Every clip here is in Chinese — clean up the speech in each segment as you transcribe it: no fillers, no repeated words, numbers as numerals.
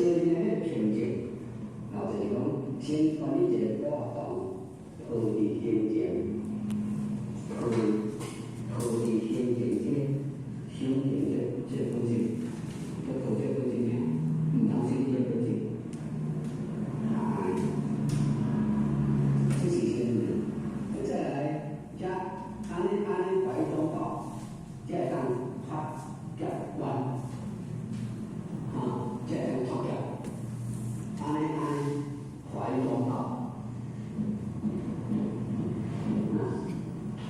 所以呢，平静，然后就是讲，先管理一个小活动，何地平静，何地平静这修行这东西，要做这东西呢，唔当心这东西，这是先的。再来，加安尼怀中道，再当发脚弯。这样脱掉，安怀中道，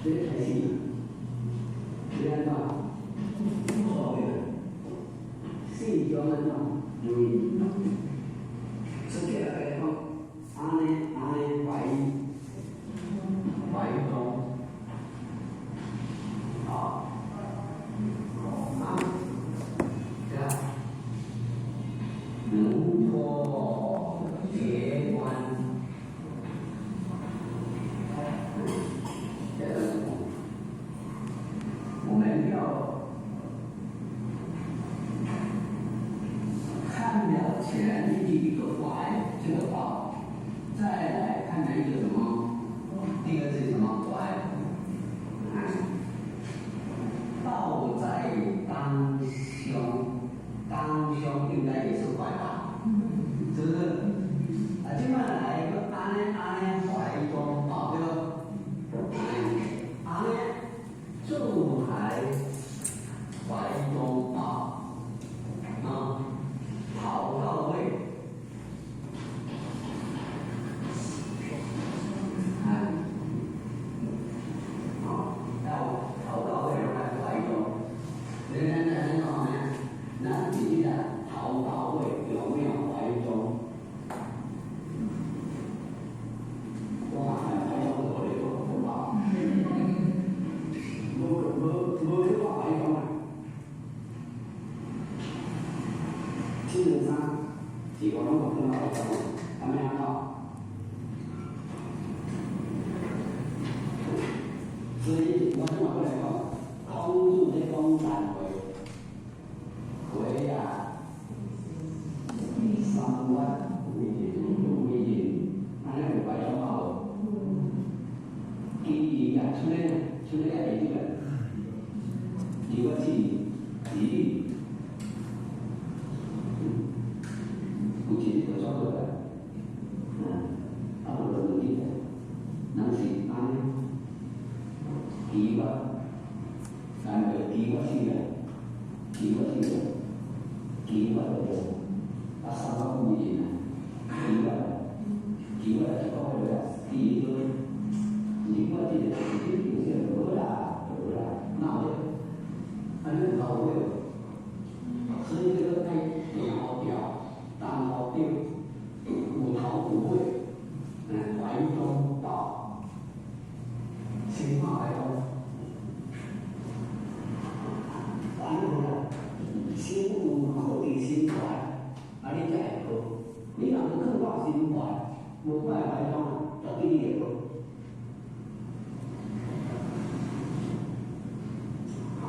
这开始，这样讲，所谓四种那种出去来讲，怀中，能脱结关，我们要看了前面的一个怀，这个道，再来看一个什么？第二个是什么？怀。道在当胸，当胸应该也是怀吧？是不是？今晚来一个安尼怀中道，对不？安尼住海怀中道，跑到位，要跑到位来怀中。人家那种呢，那你的跑到位有没有怀中？我怀中我哋都好吧，冇去过怀中啊。基本上，几个人我碰到怀中，他们讲到，所以我今日过来讲，空住的公山回啊，3万6米，安尼有怀中道，基啊，出来係呢個，如果是指。不仅可做到的，不能力的，能是安提拔，但係提拔是的，提拔的3萬公里呢，提拔就講佢啦，第一個，你我這個有些無啦，鬧的，反正到位，所以這個太苗條。當好定，無頭無尾，懷中道，情況來講，反正呢，心有好的心懷，你才會好。你若不肯到心懷，無怪懷中就對你會好。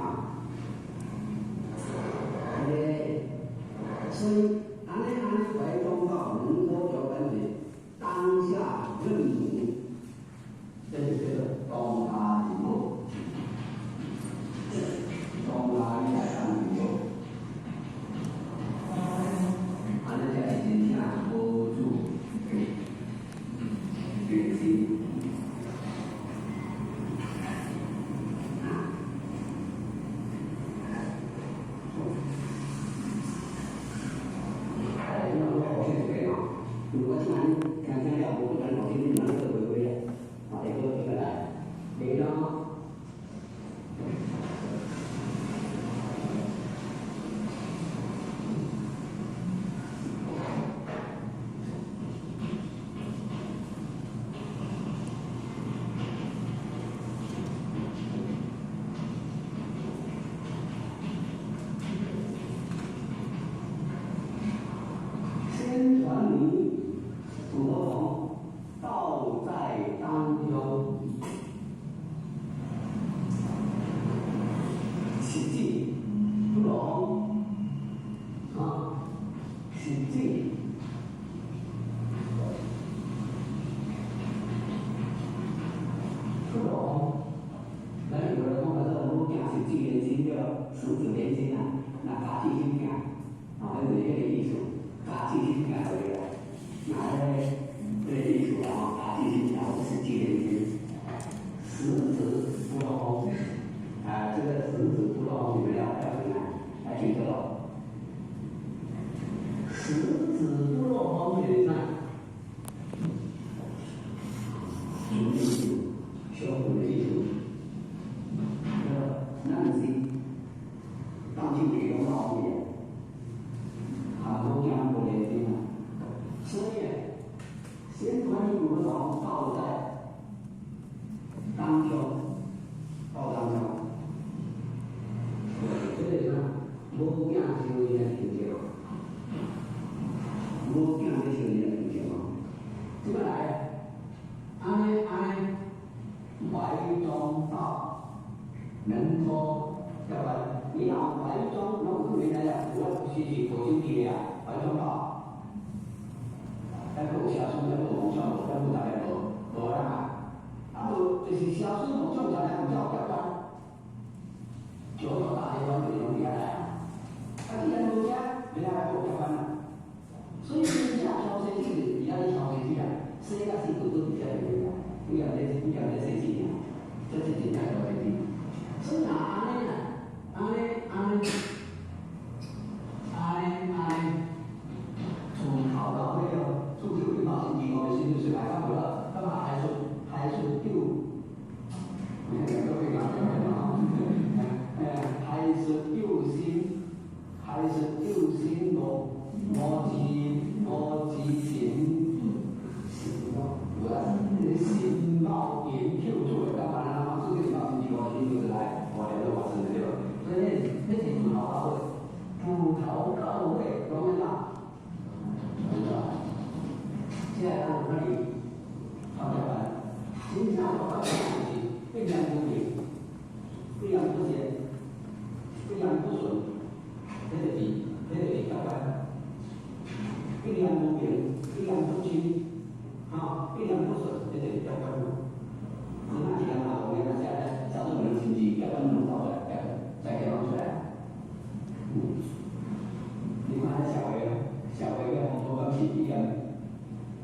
所以。怀中道能脱脚关节，当下任务，这是这个东他以后，东他一来上以后，安尼才是真正无助，决心。如果看了我不能老天能够回归的，这个来，你呢？先传你。实际。不懂，那有人讲的说，我讲实际连心叫十指连心啊，那法器心讲，啊，那是一个艺术，法器心讲对了，那这个艺术啊，法器心讲实际连心，十指不落空，啊，这个十指不落空，你们要怎么来举手？十指不落空是啥？艺术。小虎的艺术，那是当今给个奥义，很多讲不连心了。所以，先把你骨头抱在当中，抱当中。这个呢，无惊受伊的成就，无惊受伊的成就。怎么来？安尼。怀中道，能脱要不然你要怀中，那我原来呀，我学习佛经里呀，怀中道，那个小孙那个梦想，那个大概无啦嘛，啊无就是小孙梦想下来，唔叫教官，就到大台湾就用厉害啊，啊既然无家，人家来做教官了，所以你下挑生是，你要去挑生去啊，世界上是不都比较有的。不要在生气啊！这是真正的问题。所以安尼从考到那个出口领导经济，我们现在是来干不了，干嘛还是丢？每个人都会讲还是丢心逻辑性。心冒研究出来，干嘛呢？他这个领导经济我经就是来，我来做我是对吧？所以那些葡萄到位，懂没啦？现在到那里，好的吧？今天我到这里，非常不明，非常不简，非常不顺，这个比较快，非常不明，非常不清。啊，非常不顺，这是教官嘛。那既然嘛，我们那下来，小众人经济教官能到的，再给放出来。你看那小学跟红头刚起一样，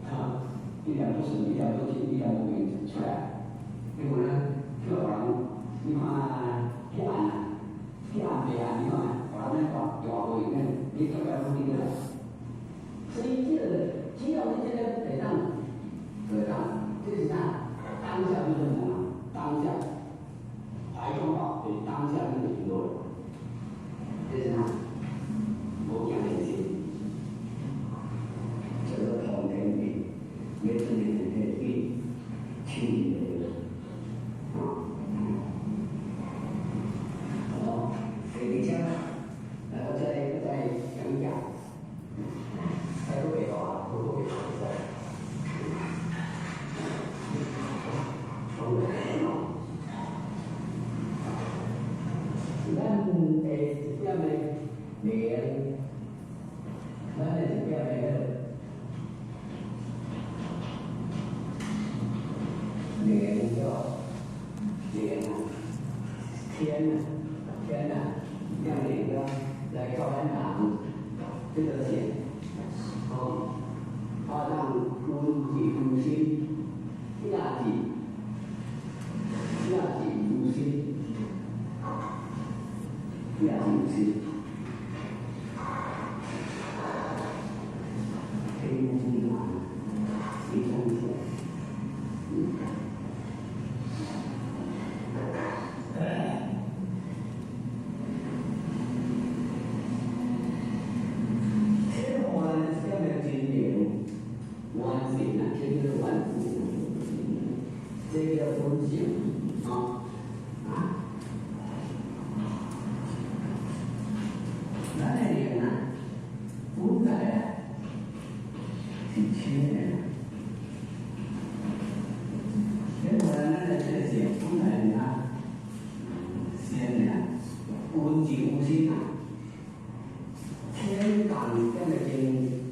啊，一样不顺，一样不清，一样不明出来。结果呢，课堂你看黑暗白暗，你看我那大会里面，你教官都听得来。所以只要你这个得当。就是啥？当下就是什么？当下，怀中道对当下就是很多人，这是啥？无讲联系，叫做同天地，没自己的天地，清净的这个，好，给你讲，然后再讲一讲，还有味道啊，不味道是。咱这样的脸，咱这样的脸叫脸啊，天啊，让脸个来教咱人这个线，让夫己夫心，第二己夫心。第二件事，天空蓝，非常浅。天花下面今年完成了，这个完成了，这个风景啊。咱那脸呢，本来是缺的，结果咱的这些本来呢，先呢，温情无心啊，天感这个经。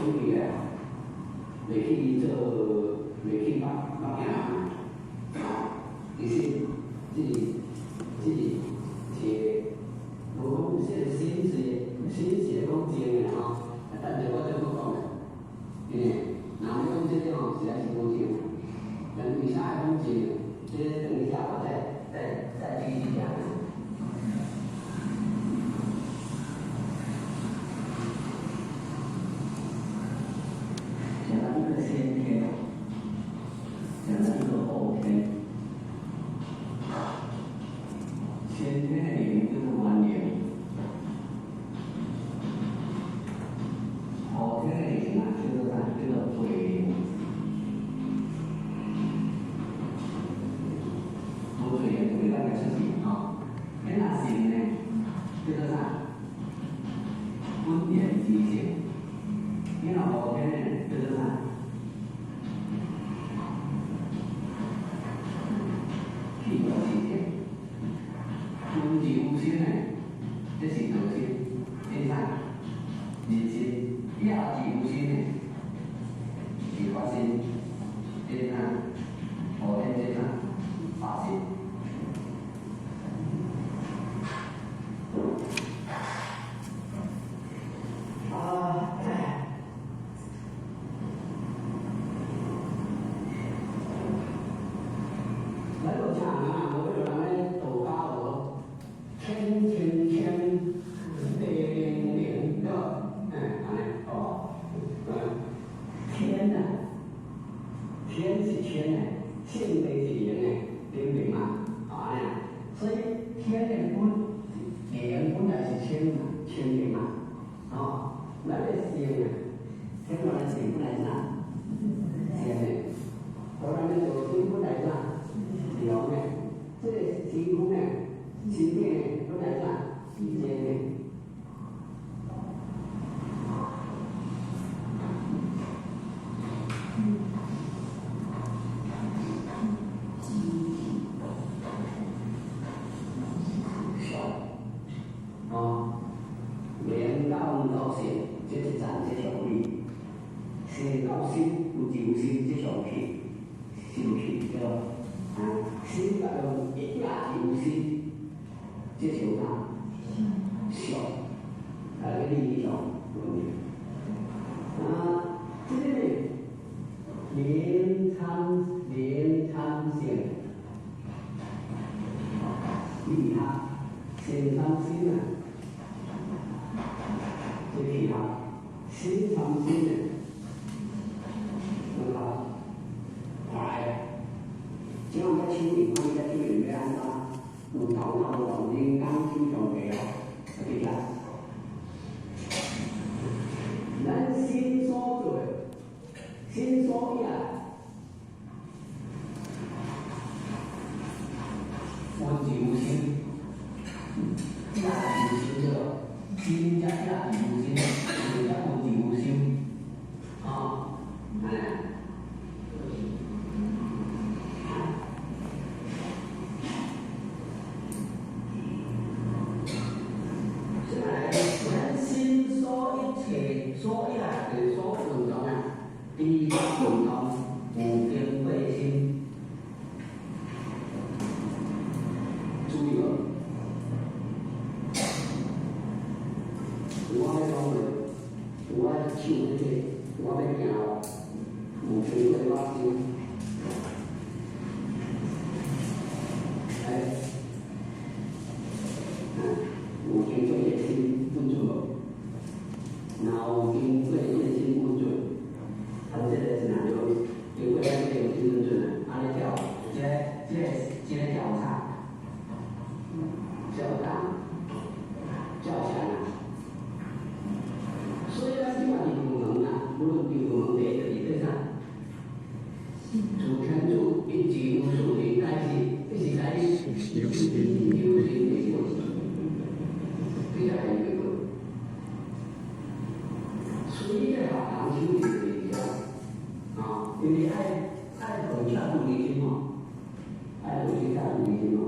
所以啊，袂去做，袂去绑架人，其实这是一个，无讲这个心是讲真的吼，但是我怎么讲呢？那要讲这个吼，实在是讲真的，但为啥会讲真呢？这等一下我再继续讲。讲到这个先天，讲到这个后天，先天的灵就是万灵，后天的灵啊，就是啥？就是鬼灵。不对，回到个事情啊，那行呢，就是啥？温言即行。你老后天呢，就是啥？气有气体，温之无心呢，这是道心，这啥？人心，压之无心呢，是发心，这啥？后天这啥？发心。天是天呢，性地是灵呢，对不对嘛？啊呢，所以天的灵本来是清嘛，清灵嘛，啊，咱的性呢，天本来性本来是啥？天呢，咱的道性本来是啥？凉呢，这个天空呢，心地呢，本来是啥？阴呢。这是咱这条理，先到心，有就心这条气，心气对吧？心甲用一压就心，这条啥？小，另一条这个呢，灵参性，利他，先参心啊。这其他心藏心的，那个快，只要在心里，我们在心里面安插，用头脑脑筋刚心上去啊，对吧？咱心所做，心所意啊，我就心，那就心了。心加压即无心，心加无即无心，咱心所一切，所一啊，就是所运动啊，第一运动无定慧心，注意了。我要讲的，我要唱这个，我要行，无情的发心，无情做业心不准，然后无情做业心不准，这个是哪有？就为了这个有心不准的，安尼叫，这个叫啥？叫当，叫啥？所以咱今晚的功能啊，无论对功能第一个理论上，主权主一级无数的开始，这是在有心的过程，比较有一个，所以要把人修理的啊，因为爱回家不离心嘛，爱回家不离心嘛，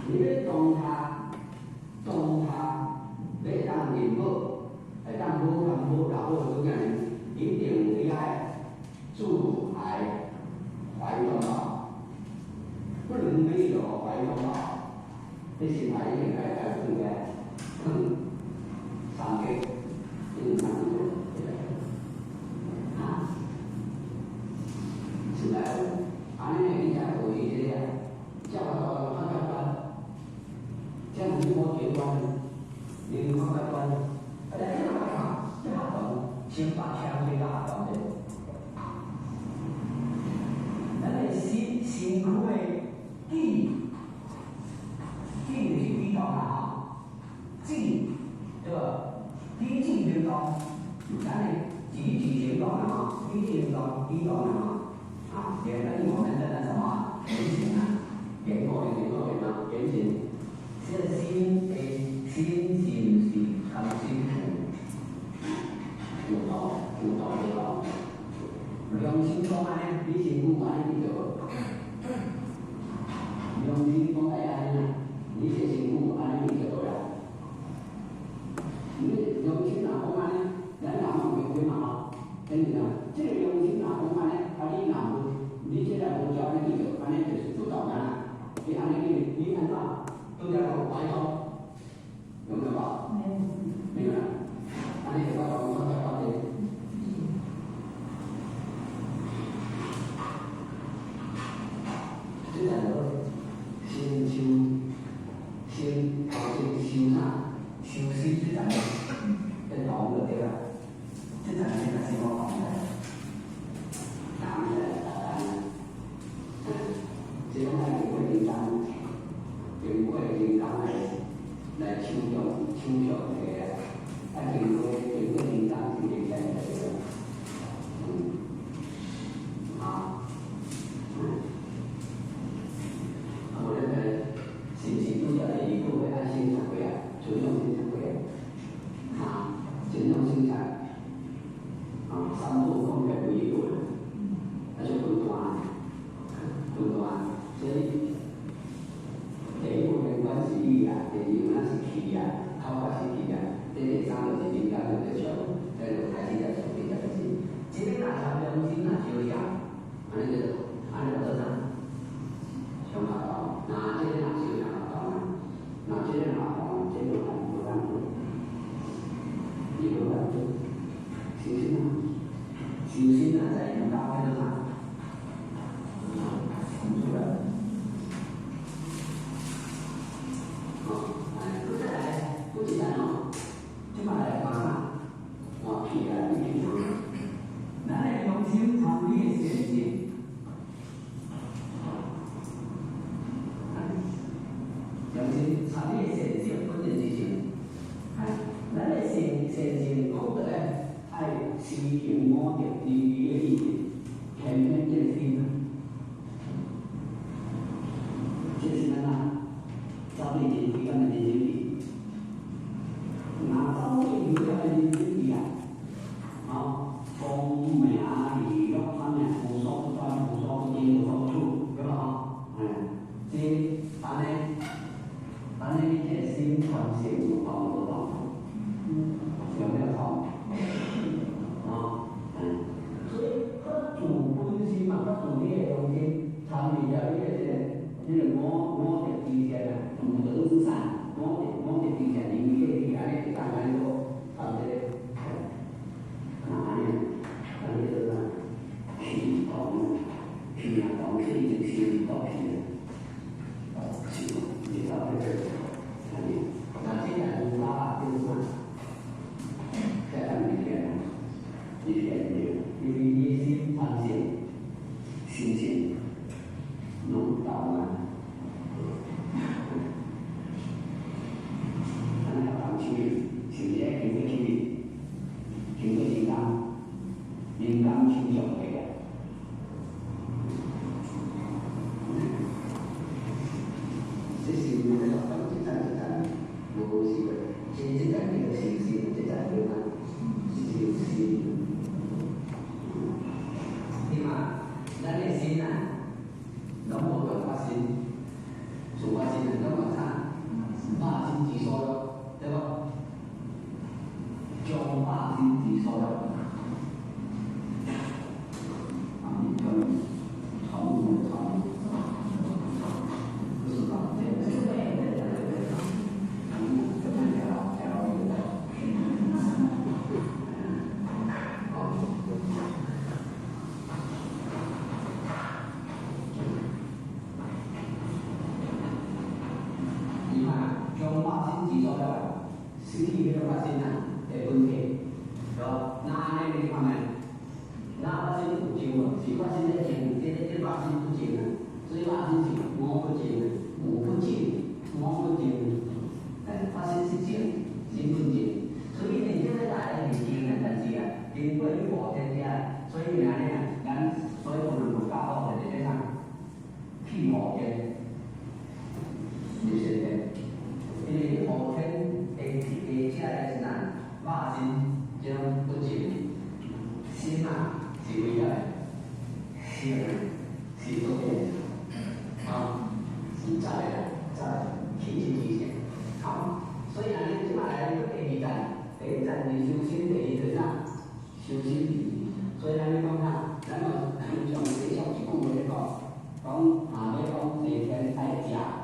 你要动他，要当人好。当好干好，然后先把枪推到下端的。咱个身躯的肌，就是肌动啦吼，肌对吧？肌肌运动，咱个肌运动啦吼，肌运动，肌动啦吼，啊，原来我们的那什么原型啊，原过嘛，原型，这心的心就是含辛苦，有道。良心讲安尼，你身躯安尼就好。良心讲爱安尼，你这身躯安尼就好啦。你良心若讲安尼，咱人用对嘛吼？真是啊，这个良心若讲安尼，你若你这个无照安尼去做，安尼就是做到干啦。你安尼你安怎？拄则讲歪头，有没有吧？没有啦，安尼就我讲我的。这个先修啥？修身这阵跟动就对啦。这阵现在是我讲的，男的这种来经过灵感来抽象的，经过灵感是灵感的，我认为是不是都叫你一个会按生产会啊，尊重生产会啊，尊重生产三步公平不一样，那就分段，所以第一步跟关是意啊，第二步是气啊，口法是气啊，第三就是灵感就对象，再就开始在处理这个事。这边哪条良心哪修养，安尼就啥？上下道，这个哪修养道呢？这个哪道？这个无办法，伊无办法，修身在用大开的啥？出来。再来，不简单哦，这把来看啊，屁啊，屁啊，咱来良心参与的善行。良心参与的善行分成几种？咱的善行讲得咧，爱施行五德利益的意义，前面这个心，这是咱啊，造对人体跟人体，造对人跟人体啊，功名利禄方面无所不专、无所不精、无所不处，对吧？这咱这个心传心有道无道，有没有道？所以他主本心嘛，他主你的良心，参与了这个五德之间啊，五德之善，五德之间，你安尼大概就这个，安尼就是气动，气动，这已经是到气了。你到这个，那现在无法就是啥？在咱里边，你心传心，心性能到吗？咱要当处理，是不是要经过处理？经过灵感抽象的呀。这是我们要讲这站，无是个，这站这个形式，这站对吗？是。对嘛？咱的心啊，拢无个发心，自发心能够啥？发心之所有，对不？将发心之所有。你看没？那发心不净了，是发心在净，这发心不净了，所以发心是无不净的，无不净，无不净。但发心是净，心不净。所以你现在来的是净的，但是啊，经过一火天下，所以呢，咱所以我们不搞好的这上屁火天，就是的，因为火天下来是哪？发心将不净，心啊是为了心是做变啊，是在提前提前好，所以呢，你即摆来第二站，第一站是修心，第二是啥？修心。所以呢，你讲啥？咱们从介绍一句话来讲，要讲地天爱食。